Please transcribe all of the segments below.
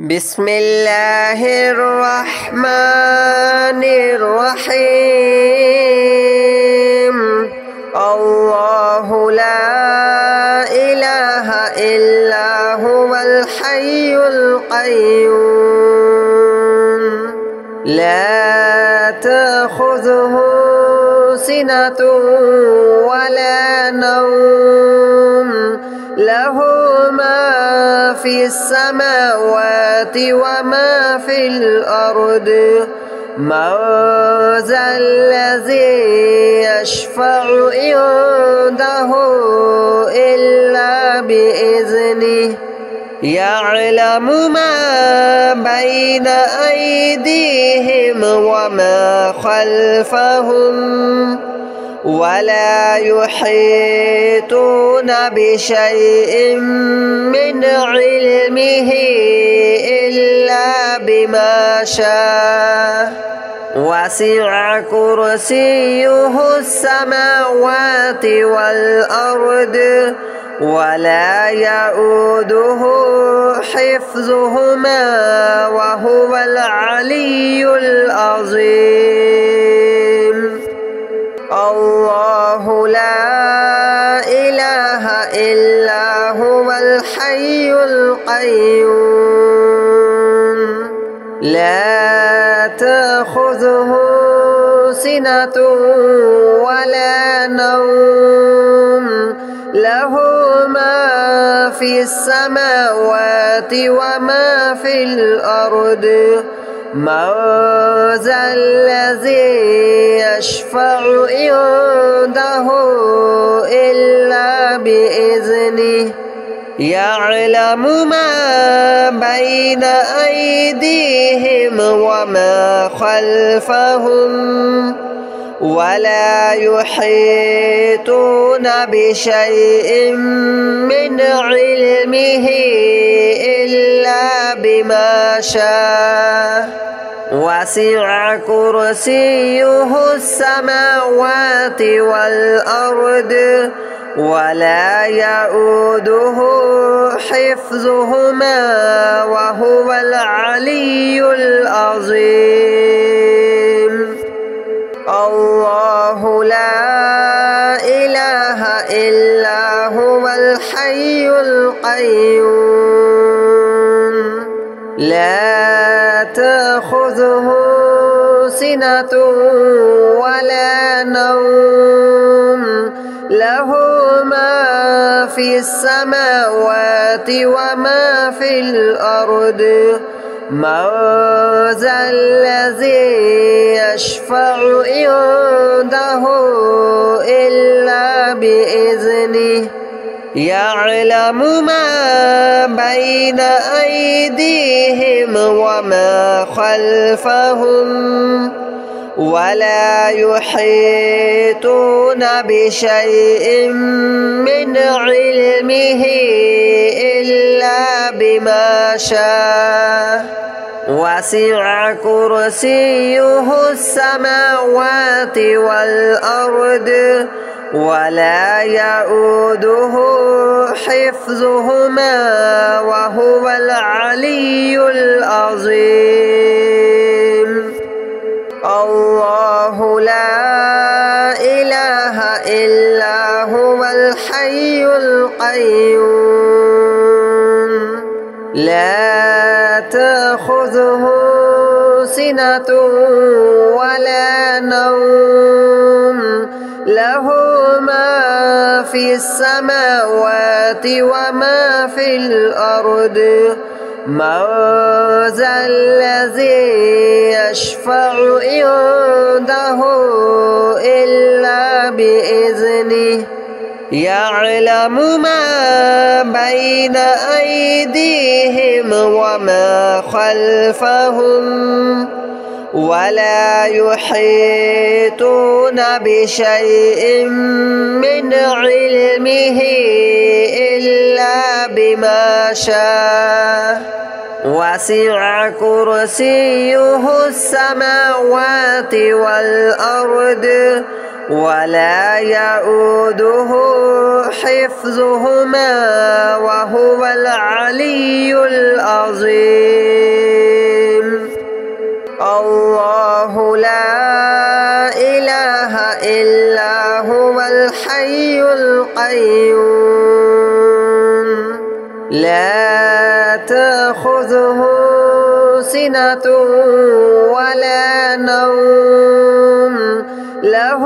بسم الله الرحمن الرحيم. الله لا إله إلا هو الحي القيوم لا تأخذه سنة ولا نوم له ما في السماوات وما في الأرض من ذا الذي يشفع عنده إلا بإذنه يعلم ما بين أيديهم وما خلفهم ولا يحيطون بشيء من علمه إلا بما شاء وسع كرسيه السماوات والأرض ولا يؤوده حفظهما وهو العلي العظيم. الله لا إله إلا هو الحي القيوم لا تأخذه سنة ولا نوم له ما في السماوات وما في الأرض من ذا الذي يشفع عنده إلا بإذنه يعلم ما بين أيديهم وما خلفهم ولا يحيطون بشيء من علمه إلا بما شاء وسع كرسيه السماوات والأرض ولا يؤوده حفظهما وهو العلي العظيم. الله لا إله إلا هو الحي القيوم لا تأخذه سنة ولا نوم له ما في السماوات وما في الأرض من ذا الذي يشفع عنده إلا بإذنه يعلم ما بين أيديهم وما خلفهم ولا يحيطون بشيء من علمه إلا بما شاء وسع كرسيه السماوات والأرض ولا يؤوده حفظهما وهو العلي العظيم. الله لا إله إلا هو الحي القيوم لا تأخذه سنة ولا نوم له ما في السماوات وما في الأرض من ذا الذي يشفع عنده إلا بإذنه يعلم ما بين أيديهم وما خلفهم ولا يحيطون بشيء من علمه إلا بما شاء وسع كرسيه السماوات والأرض ولا يؤوده حفظهما وهو العلي العظيم. الحي القيوم لا تأخذه سنة ولا نوم له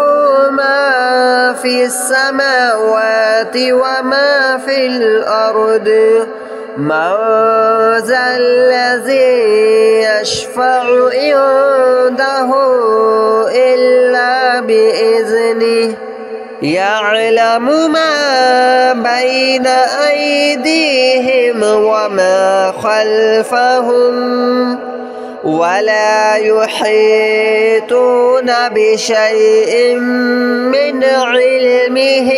ما في السماوات وما في الأرض من ذا الذي يشفع عنده إلا بإذنه يعلم ما بين أيديهم وما خلفهم ولا يحيطون بشيء من علمه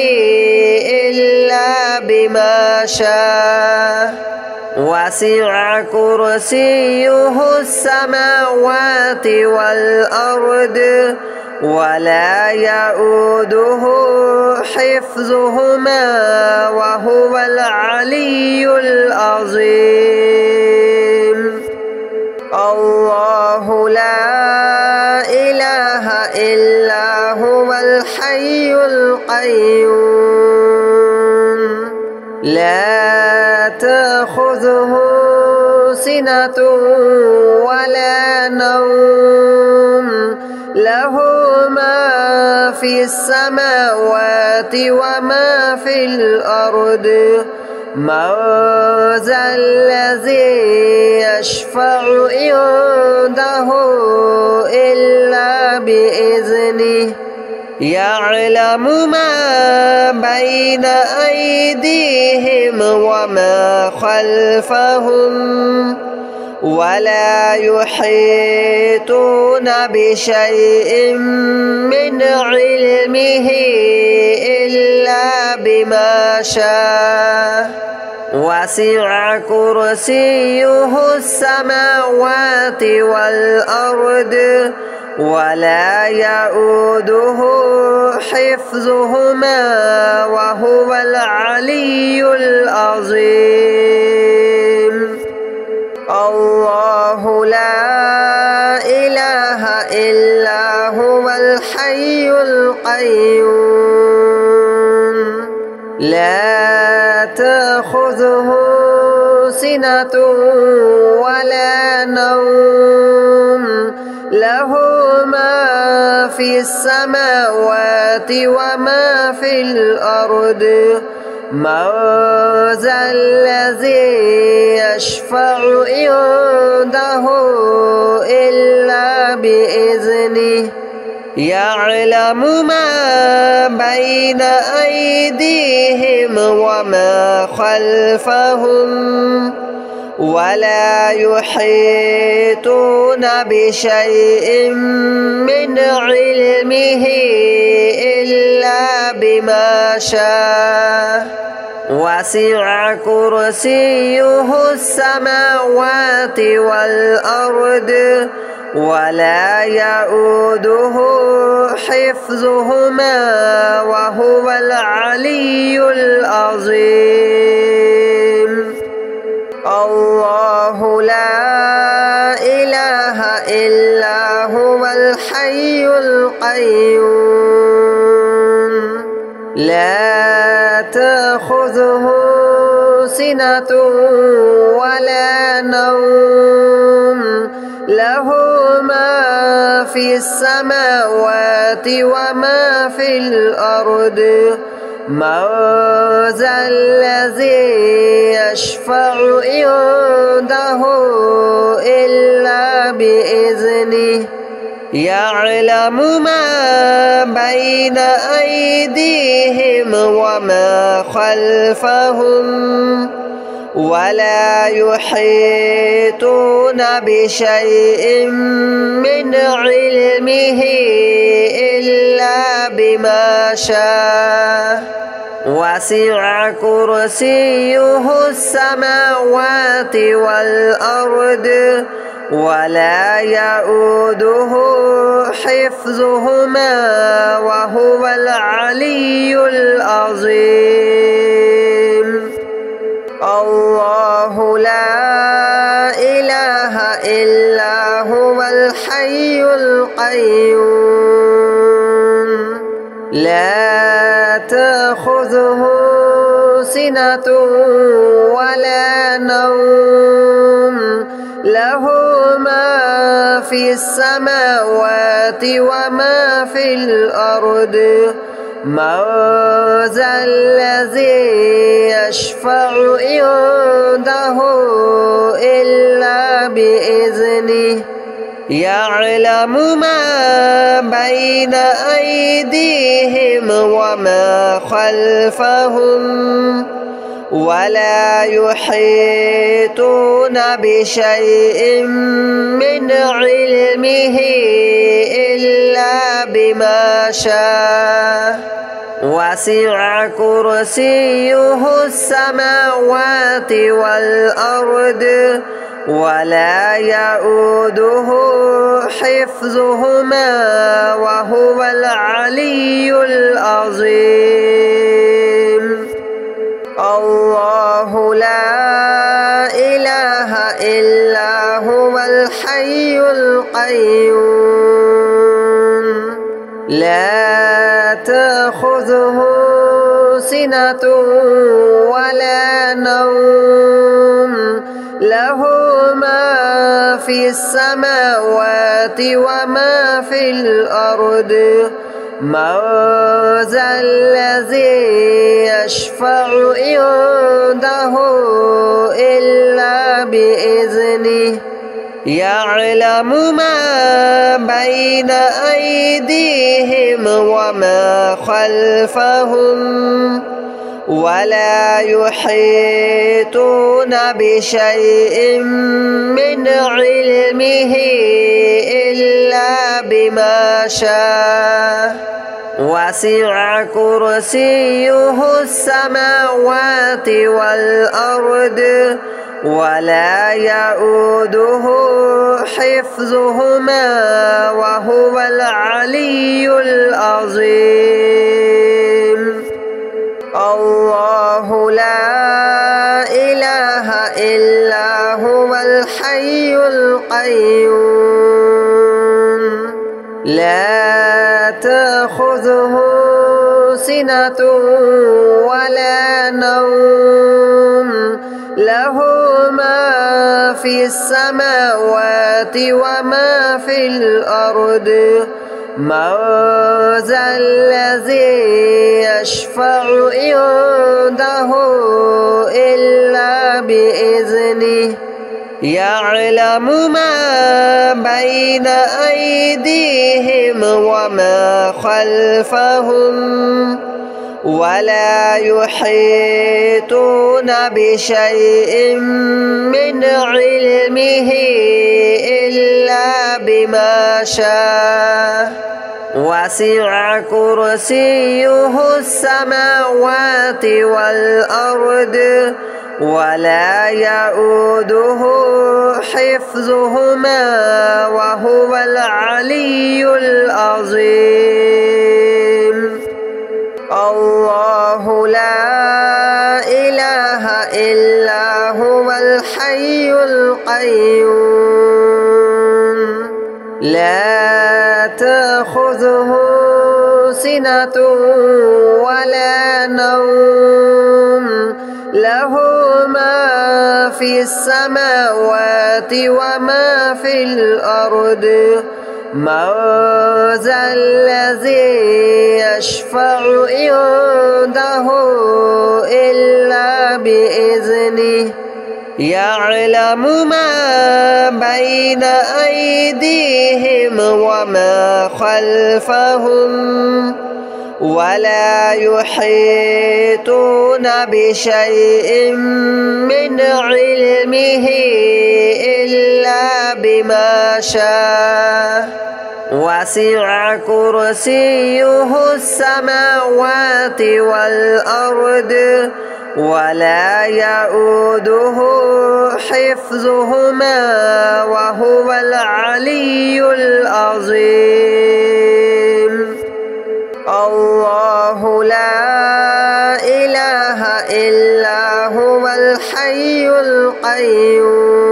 إلا بما شاء وسع كرسيه السماوات والأرض ولا يؤوده حفظهما وهو العلي العظيم الله لا إله إلا هو الحي القيوم لا تأخذه سنة ولا نوم له ما في السماوات وما في الأرض من ذا الذي يشفع عنده إلا بإذنه يعلم ما بين أيديهم وما خلفهم ولا يحيطون بشيء من علمه إلا بما شاء وسع كرسيه السماوات والأرض ولا يؤوده حفظهما وهو العلي العظيم الله لا إله إلا هو الحي القيوم لا تأخذه سنة ولا نوم له ما في السماوات وما في الأرض من ذا الذي يشفع عنده إلا بإذنه يعلم ما بين أيديهم وما خلفهم ولا يحيطون بشيء من علمه إلا بما شاء وسع كرسيه السماوات والأرض ولا يؤوده حفظهما وهو العلي العظيم الله لا إله إلا هو الحي القيوم لا تأخذه سنة ولا نوم له ما في السماوات وما في الأرض من ذا الذي يشفع عنده إلا بإذنه يعلم ما بين أيديهم وما خلفهم ولا يحيطون بشيء من علمه إلا بما شاء وسع كرسيه السماوات والأرض ولا يؤوده حفظهما وهو العلي العظيم الله لا إله إلا هو الحي القيوم لا تأخذه سنة ولا نوم له ما في السماوات وما في الأرض من ذا الذي يشفع عنده إلا بإذنه يعلم ما بين أيديهم وما خلفهم ولا يحيطون بشيء من علمه إلا بما شاء وسع كرسيه السماوات والأرض ولا يؤوده حفظهما وهو العلي العظيم الله لا إله إلا هو الحي القيوم لا تأخذه سنة ولا نوم له ما في السماوات وما في الأرض من ذا الذي يشفع عنده إلا بإذنه يعلم ما بين أيديهم وما خلفهم ولا يحيطون بشيء من علمه إلا بما شاء وسع كرسيه السماوات والأرض ولا يؤوده حفظهما وهو العلي العظيم الله لا إله إلا هو الحي القيوم لا تأخذه سنة ولا نوم له ما في السماوات وما في الأرض من ذا الذي يشفع عنده إلا بإذنه يعلم ما بين أيديهم وما خلفهم ولا يحيطون بشيء من علمه إلا بما شاء وسع كرسيه السماوات والأرض ولا يؤوده حفظهما وهو العلي العظيم الله لا إله إلا هو الحي القيوم لا تأخذه سنة ولا نوم له ما في السماوات وما في الأرض من ذا الذي يشفع عنده إلا بإذنه يعلم ما بين أيديهم وما خلفهم ولا يحيطون بشيء من علمه إلا بما شاء وسع كرسيه السماوات والأرض ولا يؤوده حفظهما وهو العلي العظيم الله لا إله إلا هو الحي القيوم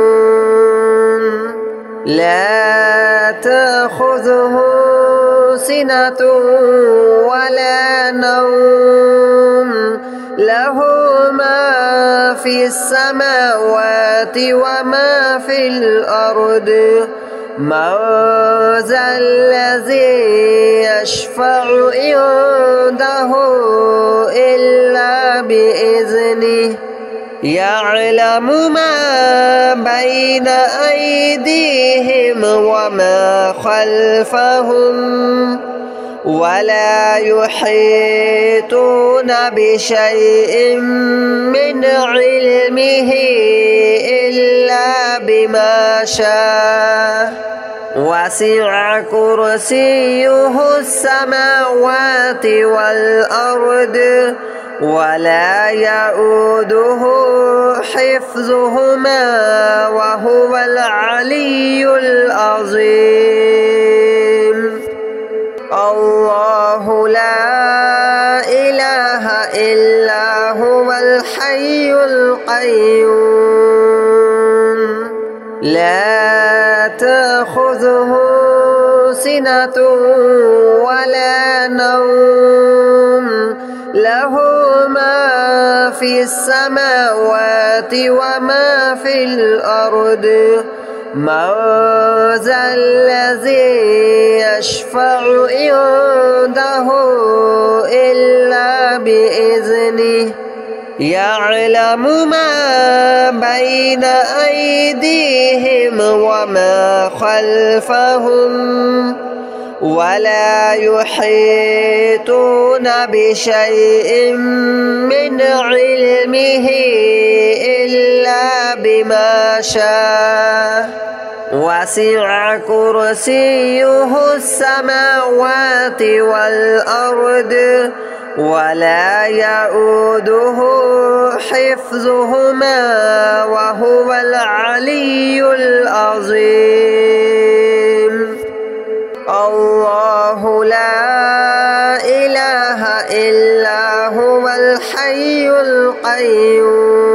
لا تأخذه سنة ولا نوم له ما في السماوات وما في الأرض من ذا الذي يشفع عنده إلا بإذنه يعلم ما بين أيديهم وما خلفهم ولا يحيطون بشيء من علمه إلا بما شاء وسع كرسيه السماوات والأرض ولا يؤوده حفظهما وهو العلي العظيم الله لا إله إلا هو الحي القيوم لا تأخذه سنة ولا نوم له ما في السماوات وما في الأرض من ذا الذي يشفع عنده إلا بإذنه يعلم ما بين أيديهم وما خلفهم ولا يحيطون بشيء من علمه إلا بما شاء وسع كرسيه السماوات والأرض ولا يؤوده حفظهما وهو العلي العظيم الله لا إله إلا هو الحي القيوم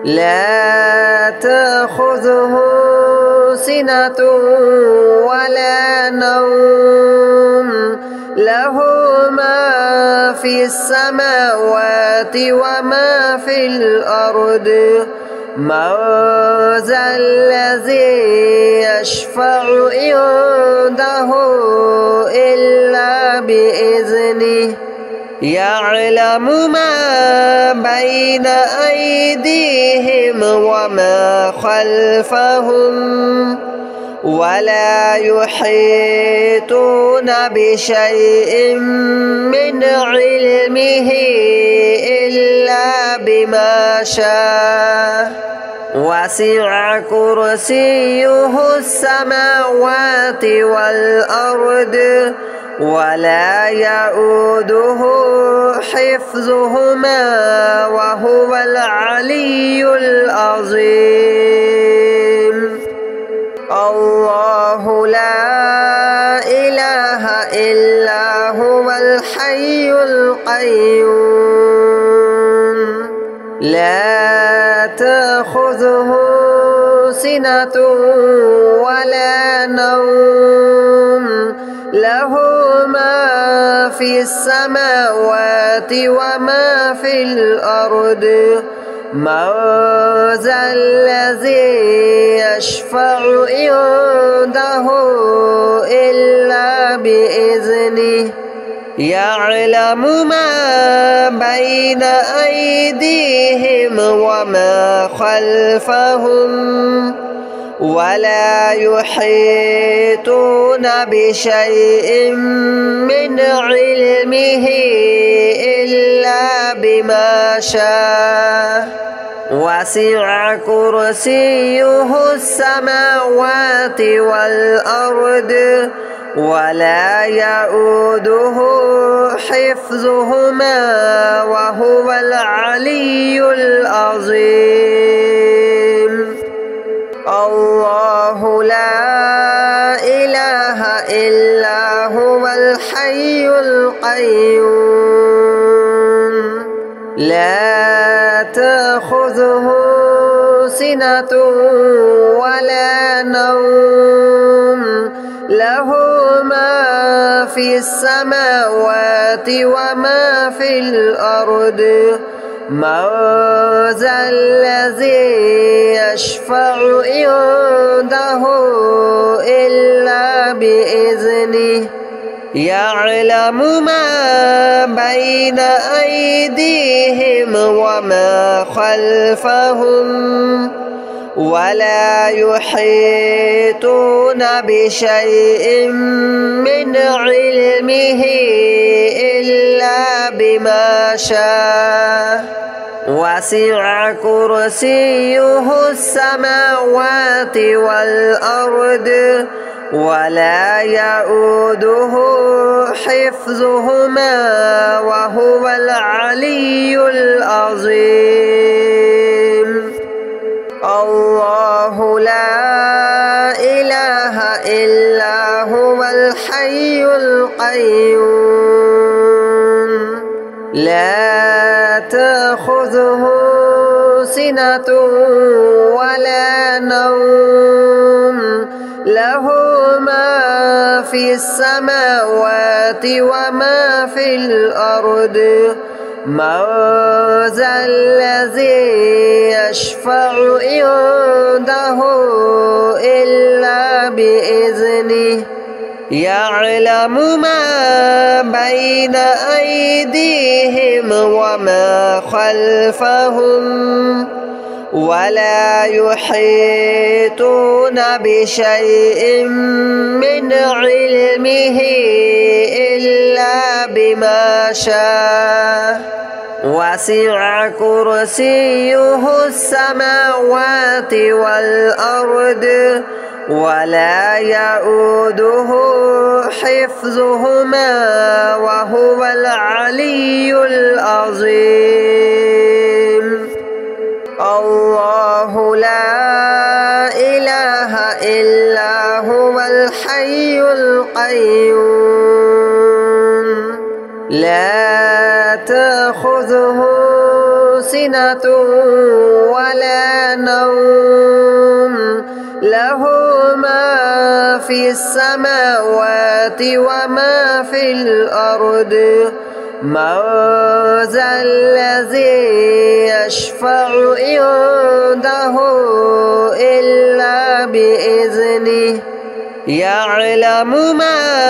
لا تأخذه سنة ولا نوم له ما في السماوات وما في الأرض من ذا الذي يشفع عنده إلا بإذنه يعلم ما بين أيديهم وما خلفهم ولا يحيطون بشيء من علمه إلا بما شاء وسع كرسيه السماوات والأرض ولا يؤوده حفظهما وهو العلي العظيم الله لا إله إلا هو الحي القيوم لا تأخذه سنة ولا نوم له ما في السماوات وما في الأرض من ذا الذي يشفع عنده إلا بإذنه يعلم ما بين أيديهم وما خلفهم ولا يحيطون بشيء من علمه إلا بما شاء وسع كرسيه السماوات والأرض ولا يؤوده حفظهما وهو العلي العظيم الله لا إله إلا هو الحي القيوم لا تأخذه سنة ولا نوم له في السماوات وما في الأرض من ذا الذي يشفع عنده إلا بإذنه يعلم ما بين أيديهم وما خلفهم ولا يحيطون بشيء من علمه إلا بما شاء وسع كرسيه السماوات والأرض ولا يؤوده حفظهما وهو العلي العظيم الله لا إله إلا هو الحي القيوم لا تأخذه سنة ولا نوم له ما في السماوات وما في الأرض من ذا الذي يشفع عنده إلا بإذنه يعلم ما بين أيديهم وما خلفهم ولا يحيطون بشيء من علمه إلا بما شاء وسع كرسيه السماوات والأرض ولا يؤوده حفظهما وهو العلي العظيم الله لا إله إلا هو الحي القيوم لا تأخذه سنة ولا نوم له ما في السماوات وما في الأرض من ذا الذي يشفع عنده إلا بإذنه يعلم ما